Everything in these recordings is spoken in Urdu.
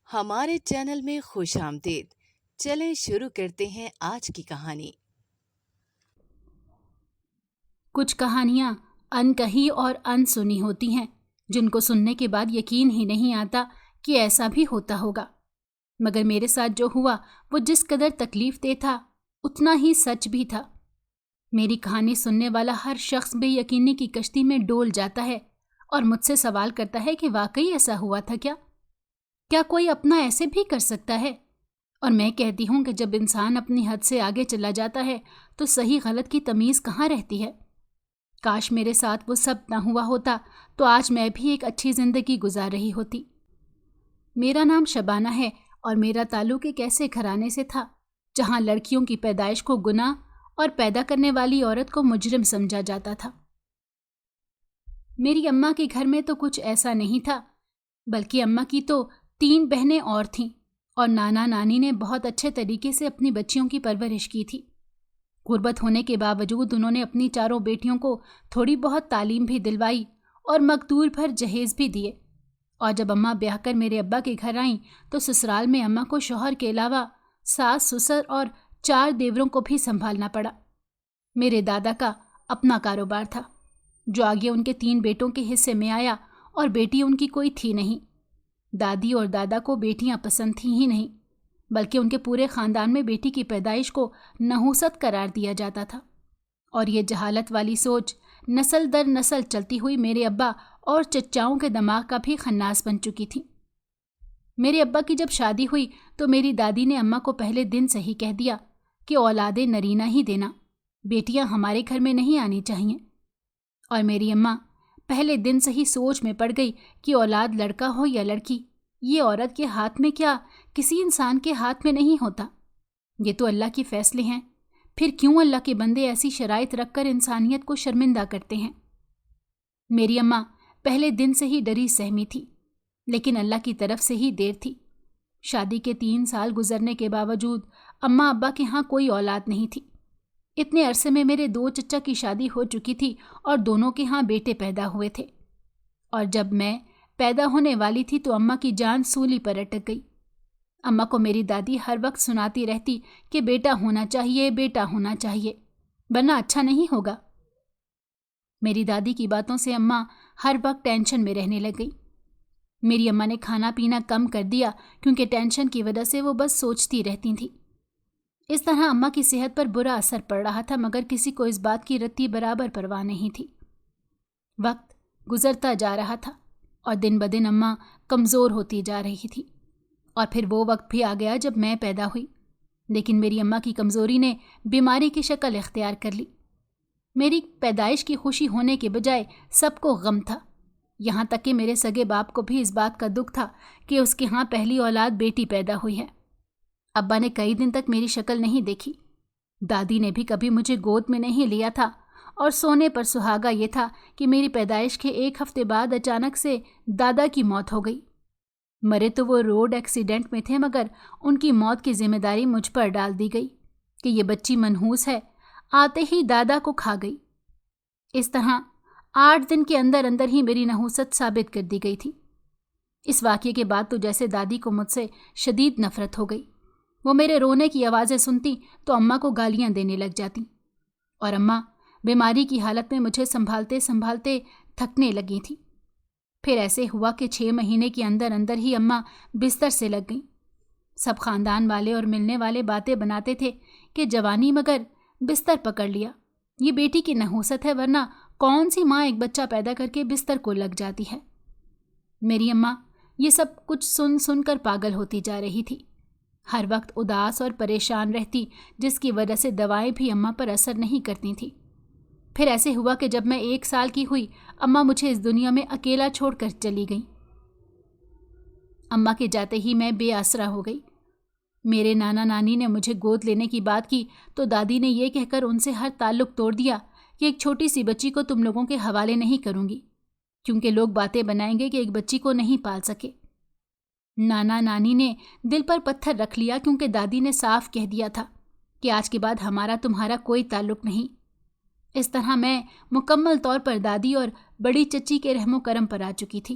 ہمارے چینل میں خوش آمدید۔ چلیں شروع کرتے ہیں آج کی کہانی۔ کچھ کہانیاں ان کہی اور ان سنی ہوتی ہیں، جن کو سننے کے بعد یقین ہی نہیں آتا کہ ایسا بھی ہوتا ہوگا۔ مگر میرے ساتھ جو ہوا وہ جس قدر تکلیف دہ تھا اتنا ہی سچ بھی تھا۔ میری کہانی سننے والا ہر شخص بے یقینی کی کشتی میں ڈول جاتا ہے اور مجھ سے سوال کرتا ہے کہ واقعی ایسا ہوا تھا کیا کوئی اپنا ایسے بھی کر سکتا ہے؟ اور میں کہتی ہوں کہ جب انسان اپنی حد سے آگے چلا جاتا ہے تو صحیح غلط کی تمیز کہاں رہتی ہے؟ کاش میرے ساتھ وہ سب نہ ہوا ہوتا تو آج میں بھی ایک اچھی زندگی گزار رہی ہوتی۔ میرا نام شبانہ ہے اور میرا تعلق ایک ایسے گھرانے سے تھا جہاں لڑکیوں کی پیدائش کو گناہ اور پیدا کرنے والی عورت کو مجرم سمجھا جاتا تھا۔ میری اماں کے گھر میں تو کچھ ایسا نہیں تھا، بلکہ اماں کی تو 3 بہنیں اور تھیں اور نانا نانی نے بہت اچھے طریقے سے اپنی بچیوں کی پرورش کی تھی۔ غربت ہونے کے باوجود انہوں نے اپنی 4 بیٹیوں کو تھوڑی بہت تعلیم بھی دلوائی اور مقدور بھر جہیز بھی دیے، اور جب اماں بیاہ کر میرے ابا کے گھر آئیں تو سسرال میں اماں کو شوہر کے علاوہ ساس سسر اور 4 دیوروں کو بھی سنبھالنا پڑا۔ میرے دادا کا اپنا کاروبار تھا جو آگے ان کے 3 بیٹوں کے حصے میں آیا، اور بیٹی ان کی کوئی تھی نہیں۔ دادی اور دادا کو بیٹیاں پسند تھیں ہی نہیں، بلکہ ان کے پورے خاندان میں بیٹی کی پیدائش کو نحوست قرار دیا جاتا تھا، اور یہ جہالت والی سوچ نسل در نسل چلتی ہوئی میرے ابا اور چچاؤں کے دماغ کا بھی خناس بن چکی تھی۔ میرے ابا کی جب شادی ہوئی تو میری دادی نے اماں کو پہلے دن سے ہی کہہ دیا کہ اولاد نرینہ ہی دینا، بیٹیاں ہمارے گھر میں نہیں آنی چاہیے۔ اور میری اماں پہلے دن سے ہی سوچ میں پڑ گئی کہ اولاد لڑکا ہو یا لڑکی، یہ عورت کے ہاتھ میں کیا کسی انسان کے ہاتھ میں نہیں ہوتا، یہ تو اللہ کے فیصلے ہیں، پھر کیوں اللہ کے بندے ایسی شرائط رکھ کر انسانیت کو شرمندہ کرتے ہیں۔ میری اماں پہلے دن سے ہی ڈری سہمی تھی، لیکن اللہ کی طرف سے ہی دیر تھی۔ شادی کے 3 سال گزرنے کے باوجود اماں ابا کے ہاں کوئی اولاد نہیں تھی۔ اتنے عرصے میں میرے 2 چچا کی شادی ہو چکی تھی اور دونوں کے ہاں بیٹے پیدا ہوئے تھے، اور جب میں پیدا ہونے والی تھی تو اماں کی جان سولی پر اٹک گئی۔ اماں کو میری دادی ہر وقت سناتی رہتی کہ بیٹا ہونا چاہیے، بیٹا ہونا چاہیے، ورنہ اچھا نہیں ہوگا۔ میری دادی کی باتوں سے اماں ہر وقت ٹینشن میں رہنے لگ گئی۔ میری اماں نے کھانا پینا کم کر دیا کیونکہ ٹینشن کی وجہ سے وہ بس سوچتی رہتی تھیں۔ اس طرح اماں کی صحت پر برا اثر پڑ رہا تھا، مگر کسی کو اس بات کی رتی برابر پرواہ نہیں تھی۔ وقت گزرتا جا رہا تھا اور دن بدن اماں کمزور ہوتی جا رہی تھی، اور پھر وہ وقت بھی آ گیا جب میں پیدا ہوئی، لیکن میری اماں کی کمزوری نے بیماری کی شکل اختیار کر لی۔ میری پیدائش کی خوشی ہونے کے بجائے سب کو غم تھا، یہاں تک کہ میرے سگے باپ کو بھی اس بات کا دکھ تھا کہ اس کے ہاں پہلی اولاد بیٹی پیدا ہوئی ہے۔ ابا نے کئی دن تک میری شکل نہیں دیکھی، دادی نے بھی کبھی مجھے گود میں نہیں لیا تھا، اور سونے پر سہاگا یہ تھا کہ میری پیدائش کے 1 ہفتے بعد اچانک سے دادا کی موت ہو گئی۔ مرے تو وہ روڈ ایکسیڈنٹ میں تھے، مگر ان کی موت کی ذمہ داری مجھ پر ڈال دی گئی کہ یہ بچی منحوس ہے، آتے ہی دادا کو کھا گئی۔ اس طرح 8 دن کے اندر اندر ہی میری نحوست ثابت کر دی گئی تھی۔ اس واقعے کے بعد تو جیسے دادی کو مجھ سے شدید نفرت ہو گئی۔ وہ میرے رونے کی آوازیں سنتی تو اماں کو گالیاں دینے لگ جاتی، اور اماں بیماری کی حالت میں مجھے سنبھالتے سنبھالتے تھکنے لگی تھی۔ پھر ایسے ہوا کہ 6 مہینے کے اندر اندر ہی اماں بستر سے لگ گئیں۔ سب خاندان والے اور ملنے والے باتیں بناتے تھے کہ جوانی مگر بستر پکڑ لیا، یہ بیٹی کی نحوست ہے، ورنہ کون سی ماں ایک بچہ پیدا کر کے بستر کو لگ جاتی ہے۔ میری اماں یہ سب کچھ سن سن کر پاگل ہوتی جا رہی تھی، ہر وقت اداس اور پریشان رہتی، جس کی وجہ سے دوائیں بھی اماں پر اثر نہیں کرتی تھیں۔ پھر ایسے ہوا کہ جب میں 1 سال کی ہوئی، اماں مجھے اس دنیا میں اکیلا چھوڑ کر چلی گئیں۔ اماں کے جاتے ہی میں بے آسرا ہو گئی۔ میرے نانا نانی نے مجھے گود لینے کی بات کی تو دادی نے یہ کہہ کر ان سے ہر تعلق توڑ دیا کہ ایک چھوٹی سی بچی کو تم لوگوں کے حوالے نہیں کروں گی، کیونکہ لوگ باتیں بنائیں گے کہ ایک بچی کو نہیں پال سکے۔ نانا نانی نے دل پر پتھر رکھ لیا، کیونکہ دادی نے صاف کہہ دیا تھا کہ آج کے بعد ہمارا تمہارا کوئی تعلق نہیں۔ اس طرح میں مکمل طور پر دادی اور بڑی چچی کے رحم و کرم پر آ چکی تھی۔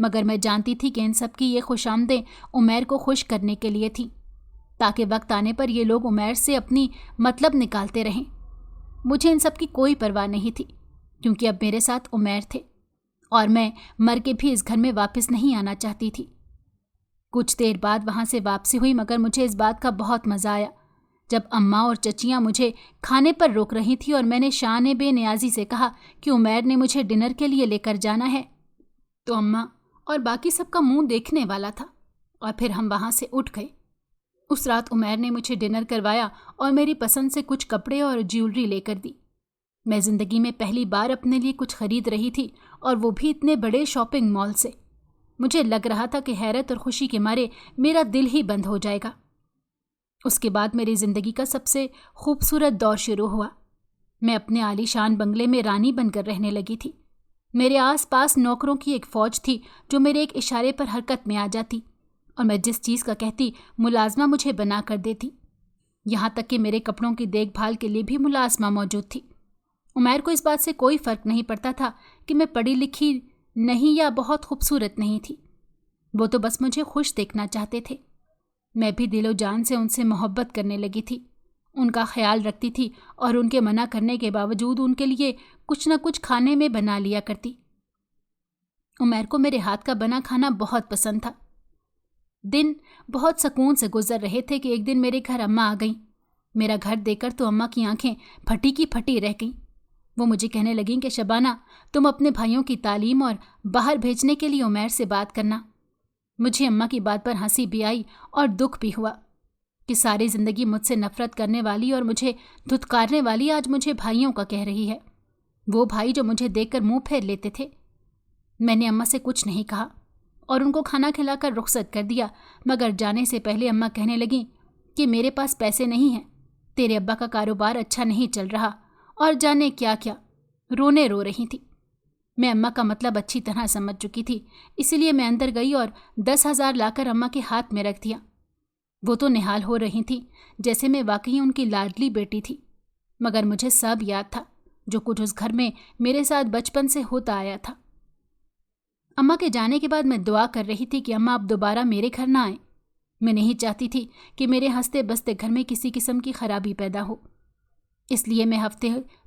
مگر میں جانتی تھی کہ ان سب کی یہ خوشامدیں عمیر کو خوش کرنے کے لیے تھیں، تاکہ وقت آنے پر یہ لوگ عمیر سے اپنی مطلب نکالتے رہیں۔ مجھے ان سب کی کوئی پرواہ نہیں تھی، کیونکہ اب میرے ساتھ عمیر تھے اور میں مر کے بھی اس گھر میں واپس نہیں آنا چاہتی تھی۔ کچھ دیر بعد وہاں سے واپسی ہوئی، مگر مجھے اس بات کا بہت مزہ آیا جب اماں اور چچیاں مجھے کھانے پر روک رہی تھیں اور میں نے شان بے نیازی سے کہا کہ عمیر نے مجھے ڈنر کے لیے لے کر جانا ہے، تو اماں اور باقی سب کا منہ دیکھنے والا تھا، اور پھر ہم وہاں سے اٹھ گئے۔ اس رات عمیر نے مجھے ڈنر کروایا اور میری پسند سے کچھ کپڑے اور جیولری لے کر دی۔ میں زندگی میں پہلی بار اپنے لیے کچھ خرید رہی تھی، اور وہ بھی اتنے بڑے شاپنگ مال سے۔ مجھے لگ رہا تھا کہ حیرت اور خوشی کے مارے میرا دل ہی بند ہو جائے گا۔ اس کے بعد میری زندگی کا سب سے خوبصورت دور شروع ہوا۔ میں اپنے عالی شان بنگلے میں رانی بن کر رہنے لگی تھی۔ میرے آس پاس نوکروں کی ایک فوج تھی جو میرے ایک اشارے پر حرکت میں آ جاتی، اور میں جس چیز کا کہتی ملازمہ مجھے بنا کر دیتی۔ یہاں تک کہ میرے کپڑوں کی دیکھ بھال کے لیے بھی ملازمہ موجود تھی۔ عمیر کو اس بات سے کوئی فرق نہیں پڑتا تھا کہ میں پڑھی لکھی نہیں یا بہت خوبصورت نہیں تھی، وہ تو بس مجھے خوش دیکھنا چاہتے تھے۔ میں بھی دل و جان سے ان سے محبت کرنے لگی تھی، ان کا خیال رکھتی تھی، اور ان کے منع کرنے کے باوجود ان کے لیے کچھ نہ کچھ کھانے میں بنا لیا کرتی۔ عمیر کو میرے ہاتھ کا بنا کھانا بہت پسند تھا۔ دن بہت سکون سے گزر رہے تھے کہ ایک دن میرے گھر اماں آ گئیں۔ میرا گھر دیکھ کر تو اماں کی آنکھیں پھٹی کی پھٹی رہ گئیں۔ وہ مجھے کہنے لگیں کہ شبانہ، تم اپنے بھائیوں کی تعلیم اور باہر بھیجنے کے لیے عمیر سے بات کرنا۔ مجھے اماں کی بات پر ہنسی بھی آئی اور دکھ بھی ہوا کہ ساری زندگی مجھ سے نفرت کرنے والی اور مجھے دھتکارنے والی آج مجھے بھائیوں کا کہہ رہی ہے، وہ بھائی جو مجھے دیکھ کر منہ پھیر لیتے تھے۔ میں نے اماں سے کچھ نہیں کہا اور ان کو کھانا کھلا کر رخصت کر دیا، مگر جانے سے پہلے اماں کہنے لگیں کہ میرے پاس پیسے نہیں ہیں، تیرے ابا کا کاروبار اچھا نہیں چل رہا، اور جانے کیا کیا، رونے رو رہی تھی۔ میں اماں کا مطلب اچھی طرح سمجھ چکی تھی، اسی لیے میں اندر گئی اور 10,000 لا کر اماں کے ہاتھ میں رکھ دیا۔ وہ تو نہال ہو رہی تھیں جیسے میں واقعی ان کی لاڈلی بیٹی تھی، مگر مجھے سب یاد تھا جو کچھ اس گھر میں میرے ساتھ بچپن سے ہوتا آیا تھا۔ اماں کے جانے کے بعد میں دعا کر رہی تھی کہ اماں اب دوبارہ میرے گھر نہ آئیں۔ میں نہیں چاہتی تھی کہ میرے ہنستے بستے گھر میں کسی قسم کی خرابی پیدا ہو، اس لیے میں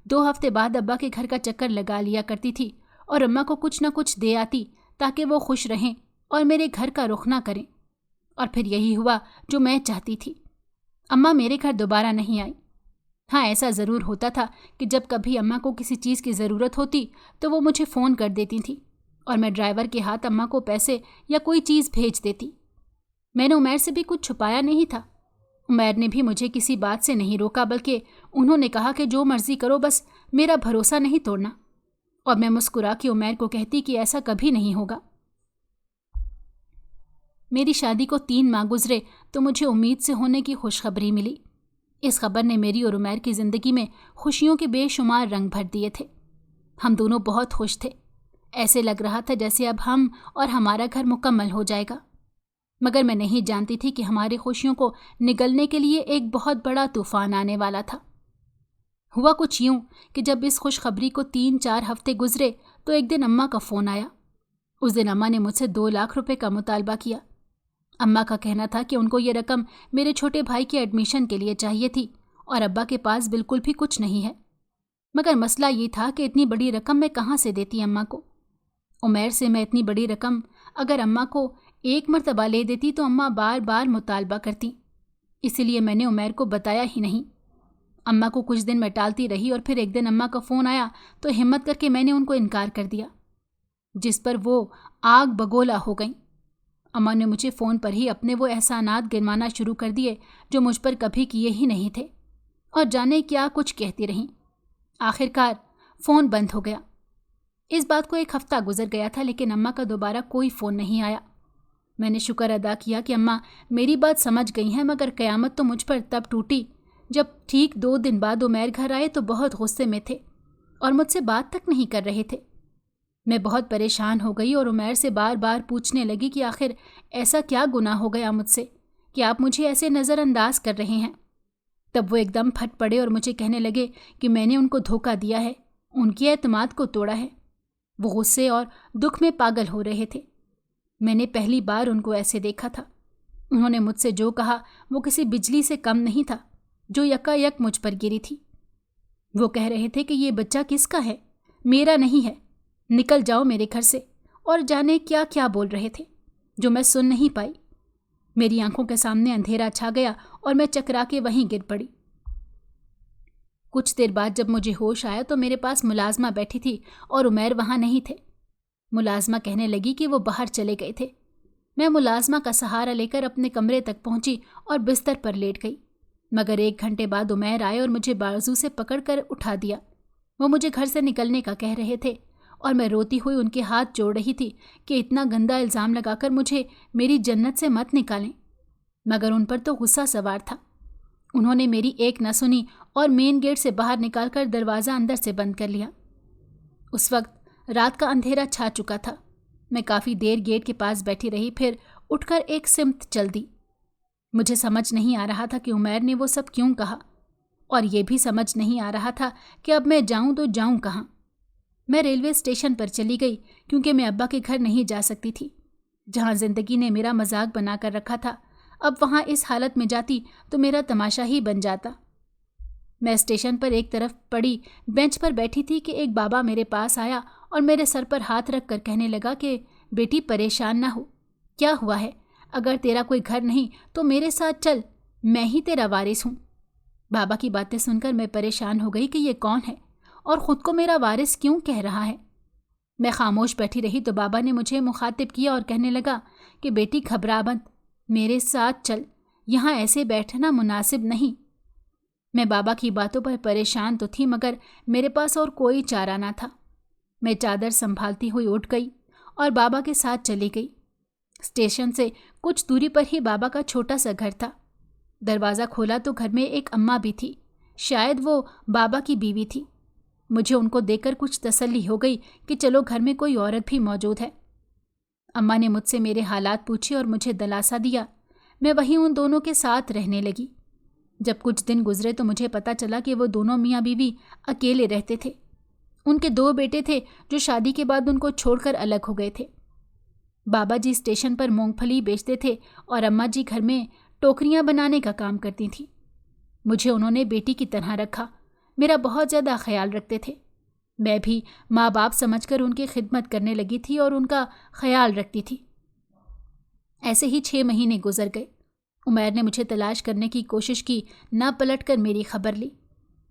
2 ہفتے بعد ابا کے گھر کا چکر لگا لیا کرتی تھی اور اماں کو کچھ نہ کچھ دے آتی تاکہ وہ خوش رہیں اور میرے گھر کا رخ نہ کریں، اور پھر یہی ہوا جو میں چاہتی تھی۔ اماں میرے گھر دوبارہ نہیں آئی۔ ہاں، ایسا ضرور ہوتا تھا کہ جب کبھی اماں کو کسی چیز کی ضرورت ہوتی تو وہ مجھے فون کر دیتی تھیں اور میں ڈرائیور کے ہاتھ اماں کو پیسے یا کوئی چیز بھیج دیتی۔ میں نے عمیر سے بھی کچھ چھپایا نہیں تھا۔ عمیر نے بھی مجھے کسی بات سے نہیں روکا، بلکہ انہوں نے کہا کہ جو مرضی کرو، بس میرا بھروسہ نہیں توڑنا، اور میں مسکرا کے عمیر کو کہتی کہ ایسا کبھی نہیں ہوگا۔ میری شادی کو 3 ماہ گزرے تو مجھے امید سے ہونے کی خوشخبری ملی۔ اس خبر نے میری اور عمیر کی زندگی میں خوشیوں کے بے شمار رنگ بھر دیے تھے۔ ہم دونوں بہت خوش تھے، ایسے لگ رہا تھا جیسے اب ہم اور ہمارا گھر مکمل ہو جائے گا، مگر میں نہیں جانتی تھی کہ ہماری خوشیوں کو نگلنے کے لیے ایک بہت بڑا طوفان آنے والا تھا۔ ہوا کچھ یوں کہ جب اس خوشخبری کو 3-4 ہفتے گزرے تو ایک دن اماں کا فون آیا۔ اس دن اماں نے مجھ سے 2 لاکھ روپے کا مطالبہ کیا۔ اماں کا کہنا تھا کہ ان کو یہ رقم میرے چھوٹے بھائی کے ایڈمیشن کے لیے چاہیے تھی، اور ابا کے پاس بالکل بھی کچھ نہیں ہے۔ مگر مسئلہ یہ تھا کہ اتنی بڑی رقم میں کہاں سے دیتی اماں کو؟ عمیر سے میں اتنی بڑی رقم اگر اماں کو ایک مرتبہ لے دیتی تو اماں بار بار مطالبہ کرتی، اسی لیے میں نے عمیر کو بتایا ہی نہیں۔ اماں کو کچھ دن میں ٹالتی رہی، اور پھر ایک دن اماں کا فون آیا تو ہمت کر کے میں نے ان کو انکار کر دیا، جس پر وہ آگ بگولا ہو گئیں۔ اماں نے مجھے فون پر ہی اپنے وہ احسانات گنوانا شروع کر دیے جو مجھ پر کبھی کیے ہی نہیں تھے، اور جانے کیا کچھ کہتی رہیں۔ آخرکار فون بند ہو گیا۔ اس بات کو 1 ہفتہ گزر گیا تھا، لیکن اماں کا دوبارہ کوئی فون نہیں آیا۔ میں نے شکر ادا کیا کہ اماں میری بات سمجھ گئی ہیں، مگر قیامت تو مجھ پر تب ٹوٹی جب ٹھیک 2 دن بعد عمیر گھر آئے تو بہت غصے میں تھے اور مجھ سے بات تک نہیں کر رہے تھے۔ میں بہت پریشان ہو گئی اور عمیر سے بار بار پوچھنے لگی کہ آخر ایسا کیا گناہ ہو گیا مجھ سے کہ آپ مجھے ایسے نظر انداز کر رہے ہیں۔ تب وہ ایک دم پھٹ پڑے اور مجھے کہنے لگے کہ میں نے ان کو دھوکہ دیا ہے، ان کے اعتماد کو توڑا ہے۔ وہ غصے اور دکھ میں پاگل ہو رہے تھے۔ میں نے پہلی بار ان کو ایسے دیکھا تھا۔ انہوں نے مجھ سے جو کہا وہ کسی بجلی سے کم نہیں تھا جو یکا یک مجھ پر گری تھی۔ وہ کہہ رہے تھے کہ یہ بچہ کس کا ہے، میرا نہیں ہے، نکل جاؤ میرے گھر سے، اور جانے کیا کیا بول رہے تھے جو میں سن نہیں پائی۔ میری آنکھوں کے سامنے اندھیرا چھا گیا اور میں چکرا کے وہیں گر پڑی۔ کچھ دیر بعد جب مجھے ہوش آیا تو میرے پاس ملازمہ بیٹھی تھی اور عمیر وہاں نہیں تھے۔ ملازمہ کہنے لگی کہ وہ باہر چلے گئے تھے۔ میں ملازمہ کا سہارا لے کر اپنے کمرے تک پہنچی اور بستر پر لیٹ گئی، مگر 1 گھنٹے بعد عمیر آئے اور مجھے بازو سے پکڑ کر اٹھا دیا۔ وہ مجھے گھر سے نکلنے کا کہہ رہے تھے اور میں روتی ہوئی ان کے ہاتھ جوڑ رہی تھی کہ اتنا گندا الزام لگا کر مجھے میری جنت سے مت نکالیں، مگر ان پر تو غصہ سوار تھا۔ انہوں نے میری ایک نہ سنی اور مین گیٹ سے باہر نکال کر دروازہ اندر سے بند کر لیا۔ اس وقت رات کا اندھیرا چھا چکا تھا۔ میں کافی دیر گیٹ کے پاس بیٹھی رہی، پھر اٹھ کر ایک سمت چل دی۔ مجھے سمجھ نہیں آ رہا تھا کہ عمیر نے وہ سب کیوں کہا، اور یہ بھی سمجھ نہیں آ رہا تھا کہ اب میں جاؤں تو جاؤں کہاں۔ میں ریلوے اسٹیشن پر چلی گئی کیونکہ میں ابا کے گھر نہیں جا سکتی تھی، جہاں زندگی نے میرا مذاق بنا کر رکھا تھا۔ اب وہاں اس حالت میں جاتی تو میرا تماشا ہی بن جاتا۔ میں اسٹیشن پر ایک طرف پڑی بینچ پر بیٹھی تھی کہ ایک بابا میرے پاس آیا اور میرے سر پر ہاتھ رکھ کر کہنے لگا کہ بیٹی پریشان نہ ہو، کیا ہوا ہے؟ اگر تیرا کوئی گھر نہیں تو میرے ساتھ چل، میں ہی تیرا وارث ہوں۔ بابا کی باتیں سن کر میں پریشان ہو گئی کہ یہ کون ہے اور خود کو میرا وارث کیوں کہہ رہا ہے۔ میں خاموش بیٹھی رہی تو بابا نے مجھے مخاطب کیا اور کہنے لگا کہ بیٹی گھبرا مت، میرے ساتھ چل، یہاں ایسے بیٹھنا مناسب نہیں۔ میں بابا کی باتوں پر پریشان تو تھی مگر میرے پاس اور کوئی چارہ نہ تھا۔ میں چادر سنبھالتی ہوئی اٹھ گئی اور بابا کے ساتھ چلی گئی۔ اسٹیشن سے کچھ دوری پر ہی بابا کا چھوٹا سا گھر تھا۔ دروازہ کھولا تو گھر میں ایک اماں بھی تھی، شاید وہ بابا کی بیوی تھی۔ مجھے ان کو دیکھ کر کچھ تسلی ہو گئی کہ چلو گھر میں کوئی عورت بھی موجود ہے۔ اماں نے مجھ سے میرے حالات پوچھے اور مجھے دلاسا دیا۔ میں وہیں ان دونوں کے ساتھ رہنے لگی۔ جب کچھ دن گزرے تو مجھے پتا چلا کہ وہ دونوں میاں بیوی اکیلے رہتے تھے۔ ان کے 2 بیٹے تھے جو شادی کے بعد ان کو چھوڑ کر الگ ہو گئے تھے۔ بابا جی اسٹیشن پر مونگ پھلی بیچتے تھے اور اماں جی گھر میں ٹوکریاں بنانے کا کام کرتی تھیں۔ مجھے انہوں نے بیٹی کی طرح رکھا، میرا بہت زیادہ خیال رکھتے تھے۔ میں بھی ماں باپ سمجھ کر ان کی خدمت کرنے لگی تھی اور ان کا خیال رکھتی تھی۔ ایسے ہی 6 مہینے گزر گئے۔ عمیر نے مجھے تلاش کرنے کی کوشش کی، نہ پلٹ کر میری خبر لی۔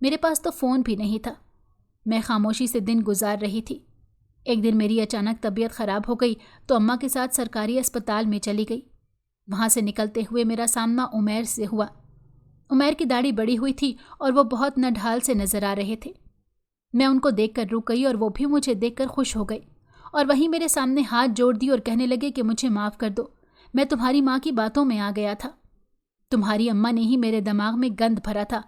میرے پاس تو فون بھی نہیں تھا۔ میں خاموشی سے دن گزار رہی تھی۔ ایک دن میری اچانک طبیعت خراب ہو گئی تو اماں کے ساتھ سرکاری اسپتال میں چلی گئی۔ وہاں سے نکلتے ہوئے میرا سامنا عمیر سے ہوا۔ عمیر کی داڑھی بڑی ہوئی تھی اور وہ بہت نڈھال سے نظر آ رہے تھے۔ میں ان کو دیکھ کر رک گئی اور وہ بھی مجھے دیکھ کر خوش ہو گئے، اور وہیں میرے سامنے ہاتھ جوڑ دی اور کہنے لگے کہ مجھے معاف کر دو، میں تمہاری ماں کی باتوں میں آ گیا تھا۔ تمہاری اماں نے ہی میرے دماغ میں گند بھرا تھا،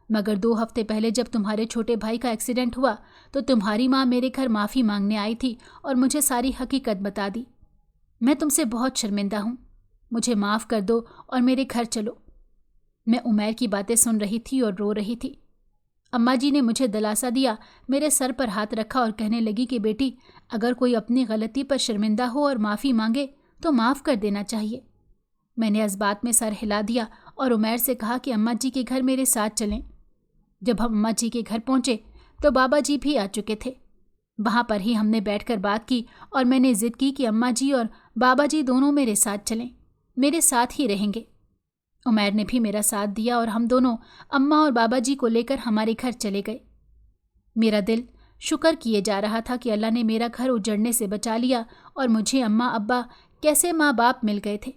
مگر 2 ہفتے پہلے جب تمہارے چھوٹے بھائی کا ایکسیڈنٹ ہوا تو تمہاری ماں میرے گھر معافی مانگنے آئی تھی اور مجھے ساری حقیقت بتا دی۔ میں تم سے بہت شرمندہ ہوں، مجھے معاف کر دو اور میرے گھر چلو۔ میں عمیر کی باتیں سن رہی تھی اور رو رہی تھی۔ اماں جی نے مجھے دلاسا دیا، میرے سر پر ہاتھ رکھا اور کہنے لگی کہ بیٹی، اگر کوئی اپنی غلطی پر شرمندہ ہو اور معافی مانگے تو معاف کر دینا چاہیے۔ میں نے اس بات میں سر ہلا دیا اور عمیر سے کہا کہ اماں جی کے گھر میرے ساتھ چلیں۔ جب ہم اماں جی کے گھر پہنچے تو بابا جی بھی آ چکے تھے۔ وہاں پر ہی ہم نے بیٹھ کر بات کی اور میں نے ضد کی کہ اماں جی اور بابا جی دونوں میرے ساتھ چلیں، میرے ساتھ ہی رہیں گے۔ عمیر نے بھی میرا ساتھ دیا اور ہم دونوں اماں اور بابا جی کو لے کر ہمارے گھر چلے گئے۔ میرا دل شکر کیے جا رہا تھا کہ اللہ نے میرا گھر اجڑنے سے بچا لیا اور مجھے اماں ابا کیسے ماں باپ مل گئے تھے،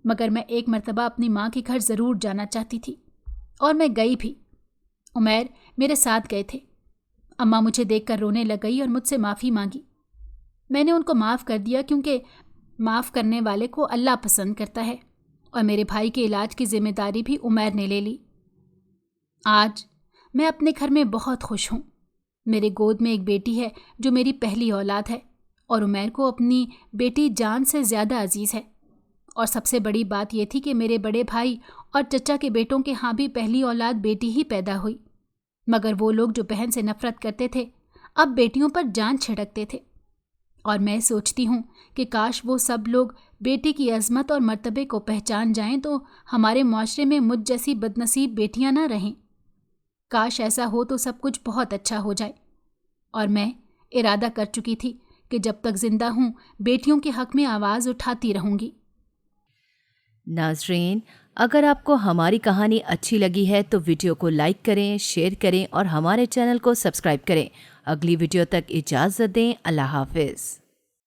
مگر میں ایک مرتبہ اپنی ماں کے گھر ضرور جانا چاہتی تھی، اور میں گئی بھی۔ عمیر میرے ساتھ گئے تھے۔ اماں مجھے دیکھ کر رونے لگ گئی اور مجھ سے معافی مانگی۔ میں نے ان کو معاف کر دیا کیونکہ معاف کرنے والے کو اللہ پسند کرتا ہے، اور میرے بھائی کے علاج کی ذمہ داری بھی عمیر نے لے لی۔ آج میں اپنے گھر میں بہت خوش ہوں۔ میرے گود میں ایک بیٹی ہے جو میری پہلی اولاد ہے، اور عمیر کو اپنی بیٹی جان سے زیادہ عزیز ہے۔ اور سب سے بڑی بات یہ تھی کہ میرے بڑے بھائی اور چچا کے بیٹوں کے ہاں بھی پہلی اولاد بیٹی ہی پیدا ہوئی، مگر وہ لوگ جو بہن سے نفرت کرتے تھے اب بیٹیوں پر جان چھڑکتے تھے۔ اور میں سوچتی ہوں کہ کاش وہ سب لوگ بیٹے کی عظمت اور مرتبے کو پہچان جائیں تو ہمارے معاشرے میں مجھ جیسی بدنصیب بیٹیاں نہ رہیں۔ کاش ایسا ہو تو سب کچھ بہت اچھا ہو جائے۔ اور میں ارادہ کر چکی تھی کہ جب تک زندہ ہوں بیٹیوں کے حق میں آواز اٹھاتی رہوں گی۔ ناظرین، اگر آپ کو ہماری کہانی اچھی لگی ہے تو ویڈیو کو لائک کریں، شیئر کریں اور ہمارے چینل کو سبسکرائب کریں۔ اگلی ویڈیو تک اجازت دیں۔ اللہ حافظ۔